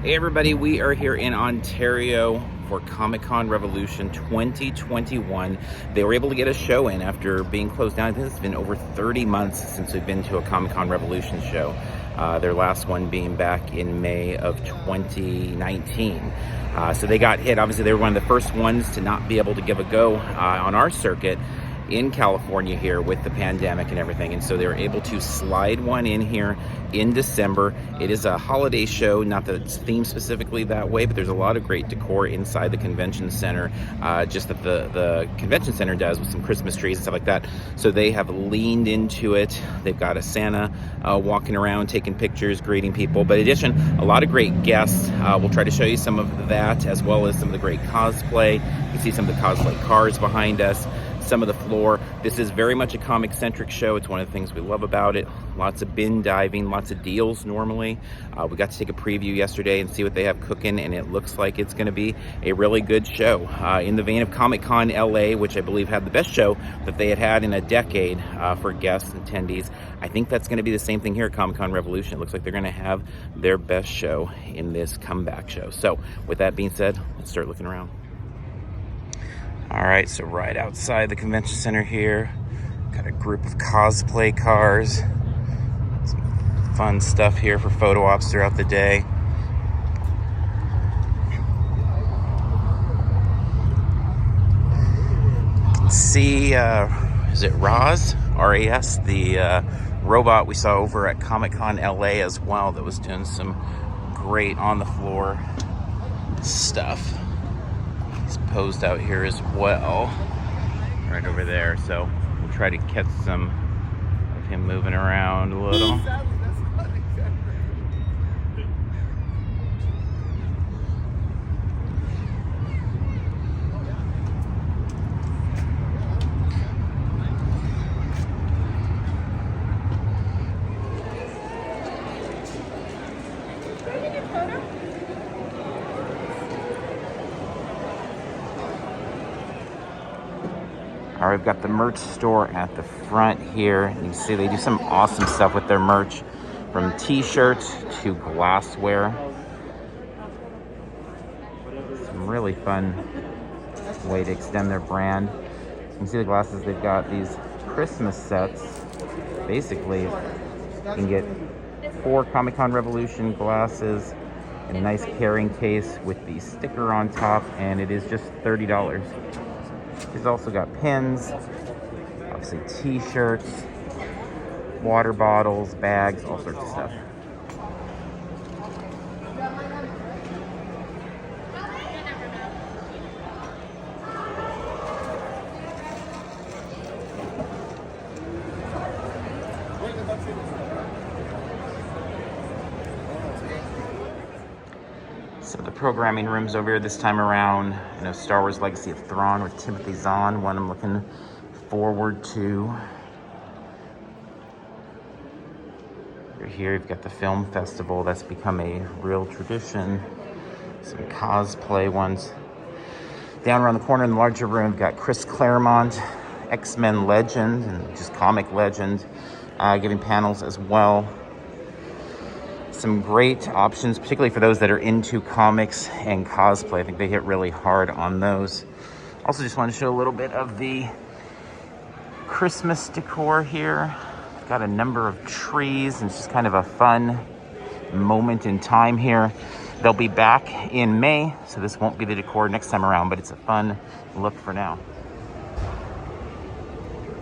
Hey everybody, we are here in Ontario for Comic-Con Revolution 2021. They were able to get a show in after being closed down. I think it's been over 30 months since we've been to a Comic-Con Revolution show. Their last one being back in May of 2019. So they got hit. Obviously, they were one of the first ones to not be able to give a go on our circuit in California here with the pandemic and everything, and so they were able to slide one in here in December. It is a holiday show, not that it's themed specifically that way, but there's a lot of great decor inside the convention center, just that the convention center does with some Christmas trees and stuff like that. So they have leaned into it. They've got a Santa walking around taking pictures, greeting people, but in addition, a lot of great guests. We'll try to show you some of that, as well as some of the great cosplay. You can see some of the Cosplay Cars behind us, some of the floor. This is very much a comic-centric show. It's one of the things we love about it. Lots of bin diving, lots of deals normally. We got to take a preview yesterday and see what they have cooking, and it looks like it's going to be a really good show. In the vein of Comic-Con LA, which I believe had the best show that they had in a decade for guests and attendees, I think that's going to be the same thing here at Comic-Con Revolution. It looks like they're going to have their best show in this comeback show. So with that being said, let's start looking around. All right, so right outside the convention center here, got a group of cosplay cars. Some fun stuff here for photo ops throughout the day. See, is it Raz? R-A-S, the robot we saw over at Comic-Con LA as well, that was doing some great on-the-floor stuff. Posed out here as well, right over there, so we'll try to catch some of him moving around a little. All right, we've got the merch store at the front here. You can see they do some awesome stuff with their merch, from t-shirts to glassware. Some really fun way to extend their brand. You can see the glasses, they've got these Christmas sets. Basically, you can get 4 Comic-Con Revolution glasses in a nice carrying case with the sticker on top, and it is just $30. He's also got pins, obviously t-shirts, water bottles, bags, all sorts of stuff. So the programming rooms over here this time around, you know, Star Wars Legacy of Thrawn with Timothy Zahn, one I'm looking forward to. Over here you've got the film festival, that's become a real tradition. Some cosplay ones. Down around the corner in the larger room, we've got Chris Claremont, X-Men legend and just comic legend, giving panels as well. Some great options, particularly for those that are into comics and cosplay. I think they hit really hard on those. Also, just want to show a little bit of the Christmas decor here. Got a number of trees, and it's just kind of a fun moment in time here. They'll be back in May, so this won't be the decor next time around, but it's a fun look for now.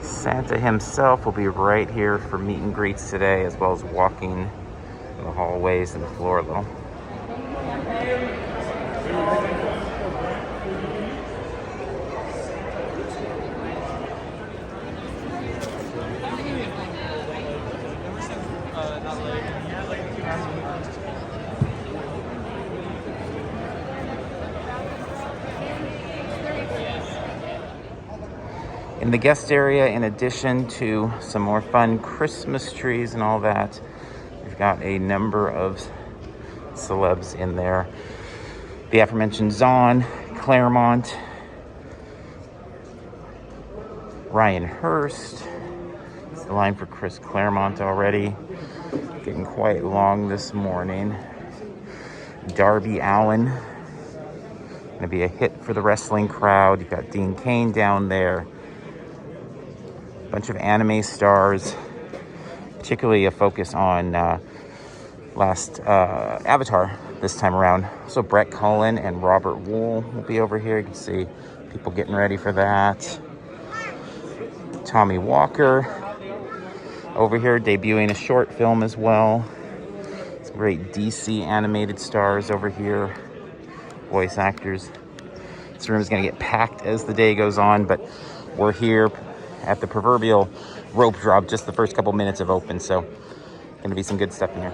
Santa himself will be right here for meet and greets today, as well as walking the hallways and the floor a little. In the guest area, in addition to some more fun Christmas trees and all that, we've got a number of celebs in there. The aforementioned Zahn, Claremont, Ryan Hurst. It's the line for Chris Claremont already. Getting quite long this morning. Darby Allin. Gonna be a hit for the wrestling crowd. You've got Dean Cain down there. Bunch of anime stars. Particularly a focus on last Avatar this time around. So Brett Cullen and Robert Wool will be over here. You can see people getting ready for that. Tommy Walker over here debuting a short film as well. Some great DC animated stars over here, voice actors. This room is going to get packed as the day goes on, but we're here at the proverbial rope drop, just the first couple minutes of open, so going to be some good stuff in here.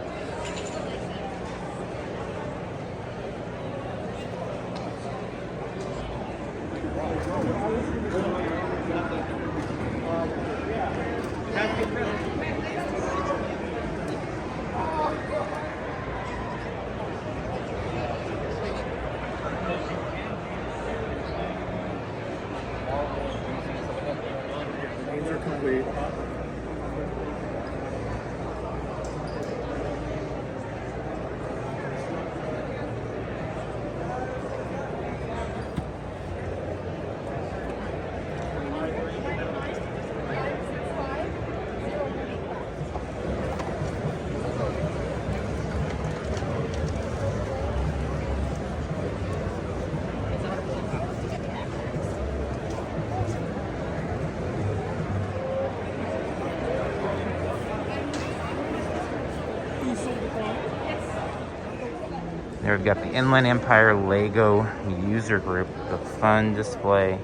There we've got the Inline Empire Lego user group, the fun display.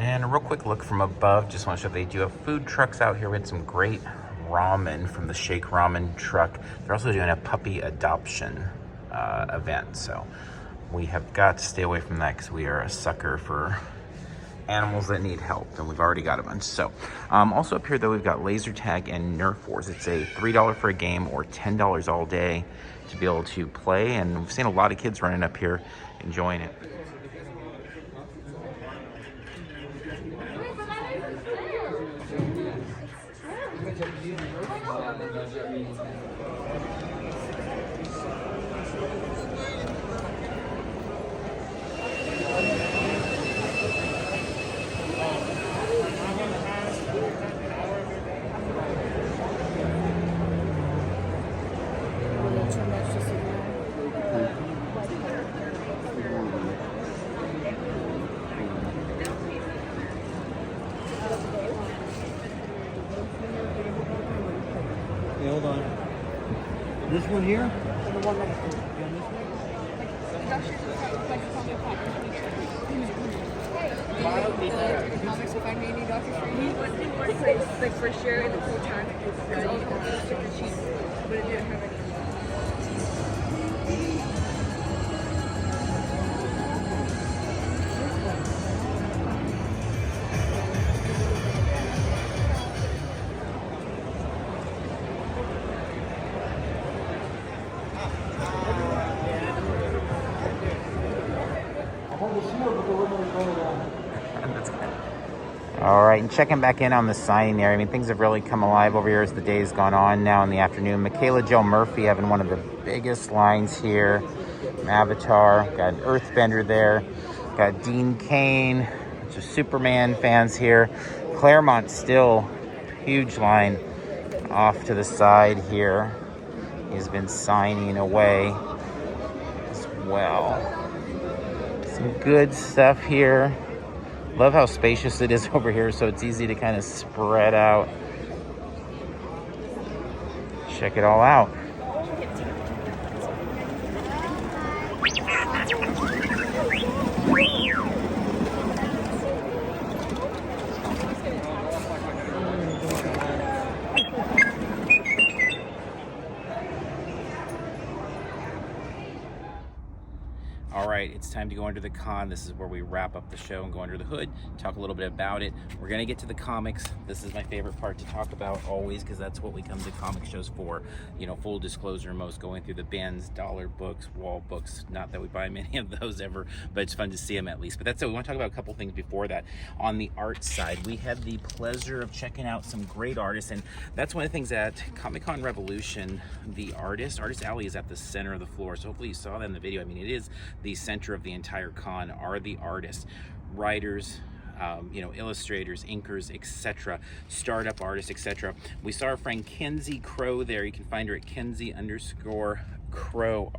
And a real quick look from above, just want to show they do have food trucks out here. We had some great ramen from the Shake Ramen truck. They're also doing a puppy adoption event, so we have got to stay away from that because we are a sucker for animals that need help, and we've already got a bunch. So also up here though, we've got laser tag and Nerf wars. It's a $3 for a game or $10 all day to be able to play, and we've seen a lot of kids running up here enjoying it. Okay, hold on. This one here? The one next to it. Like for sure in the cool time, because all the super cheap, but it didn't have any. All right, and checking back in on the signing area. I mean, things have really come alive over here as the day's gone on now in the afternoon. Michaela Jill Murphy having one of the biggest lines here. Avatar, got an Earthbender there. Got Dean Cain, bunch of Superman fans here. Claremont still, huge line off to the side here. He's been signing away as well. Some good stuff here. Love how spacious it is over here, so it's easy to kind of spread out. Check it all out. All right, it's time to go under the con. This is where we wrap up the show and go under the hood, talk a little bit about it. We're gonna get to the comics. This is my favorite part to talk about always, because that's what we come to comic shows for. You know, full disclosure, most going through the bins, dollar books, wall books. Not that we buy many of those ever, but it's fun to see them at least. But that's it. We want to talk about a couple things before that. On the art side, we had the pleasure of checking out some great artists, and that's one of the things at Comic-Con Revolution. The Artist Alley is at the center of the floor, so hopefully you saw that in the video. I mean, it is the center of the entire con are the artists, writers, you know, illustrators, inkers, etc., startup artists, etc. We saw our friend Kenzie Crow there. You can find her at Kenzie_Crow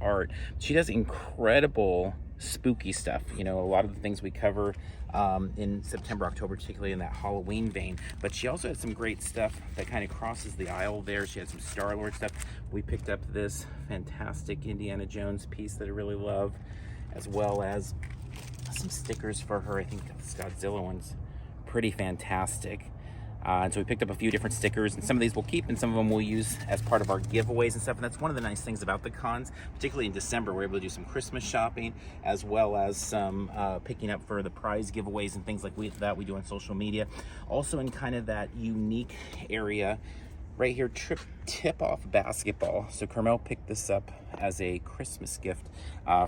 Art. She does incredible spooky stuff. You know, a lot of the things we cover in September, October, particularly in that Halloween vein. But she also had some great stuff that kind of crosses the aisle there. She had some Star-Lord stuff. We picked up this fantastic Indiana Jones piece that I really love, as well as some stickers for her. I think this Godzilla one's pretty fantastic. And so we picked up a few different stickers, and some of these we'll keep and some of them we'll use as part of our giveaways and stuff. And that's one of the nice things about the cons, particularly in December. We're able to do some Christmas shopping, as well as some picking up for the prize giveaways and things like that we do on social media. Also in kind of that unique area right here, tip-off basketball. So Carmel picked this up as a Christmas gift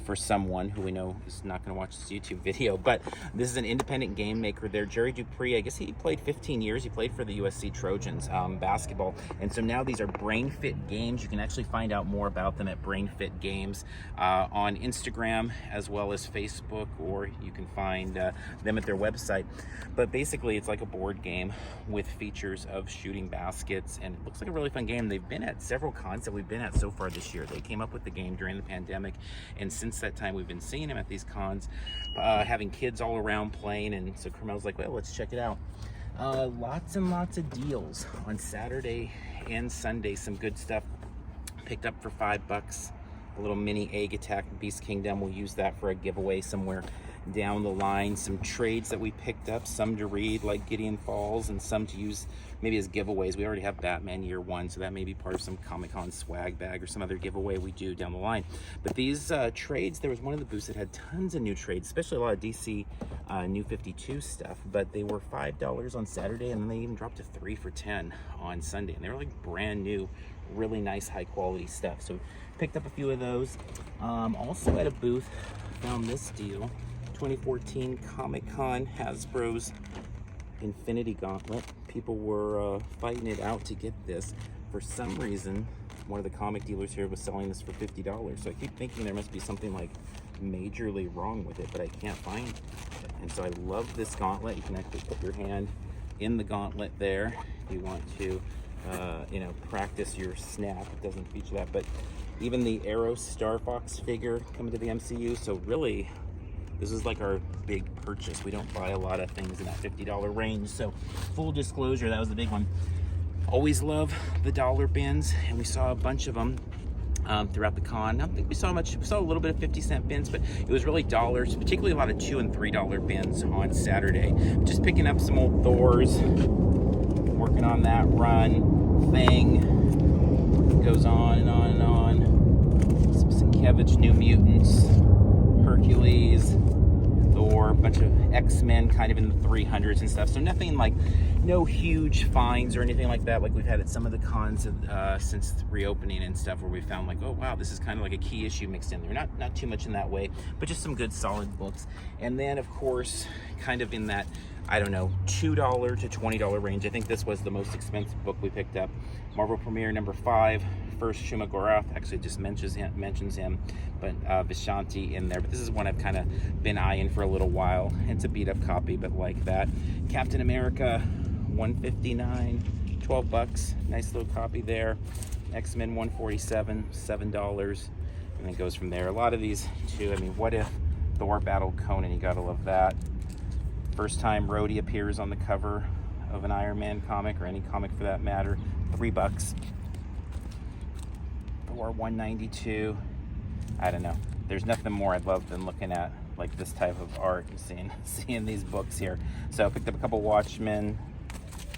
for someone who we know is not going to watch this YouTube video, but this is an independent game maker there. Jerry Dupree, I guess he played 15 years. He played for the USC Trojans basketball, and so now these are Brain Fit games. You can actually find out more about them at Brain Fit Games on Instagram as well as Facebook, or you can find them at their website. But basically, it's like a board game with features of shooting baskets, and it looks like a really fun game. They've been at several cons that we've been at so far this year. They came up with the game during the pandemic, and since that time we've been seeing them at these cons, having kids all around playing. And so Carmel's like, well, let's check it out. Lots and lots of deals on Saturday and Sunday. Some good stuff picked up for $5. A little mini Egg Attack Beast Kingdom. We'll use that for a giveaway somewhere down the line. Some trades that we picked up, some to read like Gideon Falls, and some to use maybe as giveaways. We already have Batman Year One, so that may be part of some Comic-Con swag bag or some other giveaway we do down the line. But these trades, there was one of the booths that had tons of new trades, especially a lot of DC New 52 stuff, but they were $5 on Saturday, and then they even dropped to $3 for $10 on Sunday, and they were like brand new, really nice high quality stuff. So picked up a few of those. Also at a booth, found this deal, 2014 Comic-Con Hasbro's Infinity Gauntlet. People were fighting it out to get this. For some reason, one of the comic dealers here was selling this for $50. So I keep thinking there must be something like majorly wrong with it, but I can't find it. And so I love this gauntlet. You can actually put your hand in the gauntlet there if you want to you know, practice your snap. It doesn't feature that, but even the Arrow Star Fox figure coming to the MCU. So really, this is like our big purchase. We don't buy a lot of things in that $50 range. So full disclosure, that was the big one. Always love the dollar bins, and we saw a bunch of them throughout the con. I don't think we saw much. We saw a little bit of 50-cent bins, but it was really dollars, particularly a lot of $2 and $3 bins on Saturday. Just picking up some old Thors, working on that run thing. Goes on and on and on. Some Sienkiewicz New Mutants, Hercules, the Thor, a bunch of X-Men kind of in the 300s and stuff. So nothing like, no huge finds or anything like that, like we've had at some of the cons since reopening and stuff, where we found like, oh wow, this is kind of like a key issue mixed in there. Not too much in that way, but just some good solid books. And then of course, kind of in that, I don't know, $2 to $20 range. I think this was the most expensive book we picked up. Marvel Premiere #5, first Shuma Gorath, actually just mentions him, but Vishanti in there. But this is one I've kind of been eyeing for a little while. It's a beat up copy, but like that. Captain America, $159, 12 bucks. Nice little copy there. X-Men 147, $7. And then goes from there. A lot of these too. I mean, What If Thor battled Conan? You gotta love that. First time Rhodey appears on the cover of an Iron Man comic, or any comic for that matter. $3. Thor 192. I don't know. There's nothing more I'd love than looking at like this type of art and seeing these books here. So I picked up a couple Watchmen,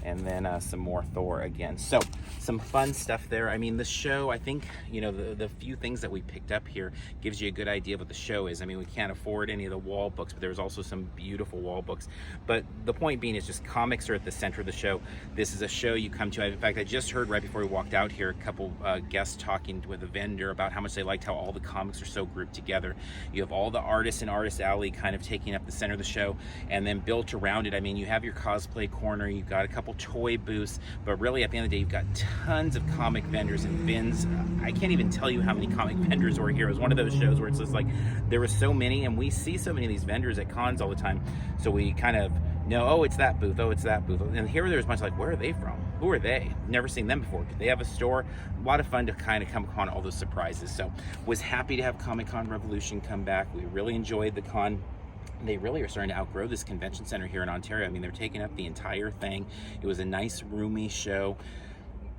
and then some more Thor again. So some fun stuff there. I mean, the show, I think, you know, the few things that we picked up here gives you a good idea of what the show is. I mean, we can't afford any of the wall books, but there's also some beautiful wall books. But the point being is just comics are at the center of the show. This is a show you come to. In fact, I just heard right before we walked out here, a couple guests talking with a vendor about how much they liked how all the comics are so grouped together. You have all the artists in Artist Alley kind of taking up the center of the show, and then built around it, I mean, you have your cosplay corner, you've got a couple toy booths, but really at the end of the day, you've got tons of comic vendors and bins. I can't even tell you how many comic vendors were here. It was one of those shows where it's just like, there were so many, and we see so many of these vendors at cons all the time, so we kind of know, oh, it's that booth, oh, it's that booth. And here there's a bunch like, where are they from? Who are they? Never seen them before. Did they have a store? A lot of fun to kind of come upon all those surprises. So was happy to have Comic-Con Revolution come back. We really enjoyed the con. They really are starting to outgrow this convention center here in Ontario. I mean, they're taking up the entire thing. It was a nice, roomy show.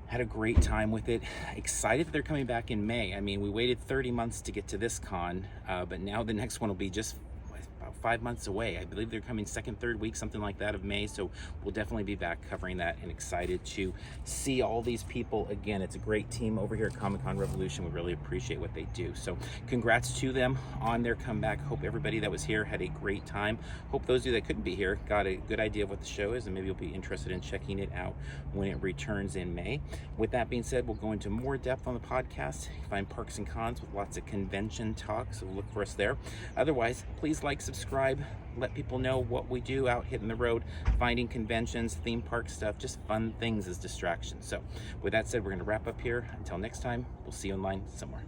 Had a great time with it. Excited that they're coming back in May. I mean, we waited 30 months to get to this con, but now the next one will be just about 5 months away. I believe they're coming second, third week, something like that, of May. So we'll definitely be back covering that, and excited to see all these people again. It's a great team over here at Comic-Con Revolution. We really appreciate what they do. So congrats to them on their comeback. Hope everybody that was here had a great time. Hope those of you that couldn't be here got a good idea of what the show is, and maybe you'll be interested in checking it out when it returns in May. With that being said, we'll go into more depth on the podcast. You can find Parks and Cons with lots of convention talk, so look for us there. Otherwise, please like, subscribe, let people know what we do out hitting the road, finding conventions, theme park stuff, just fun things as distractions. So with that said, we're going to wrap up here. Until next time, we'll see you online somewhere.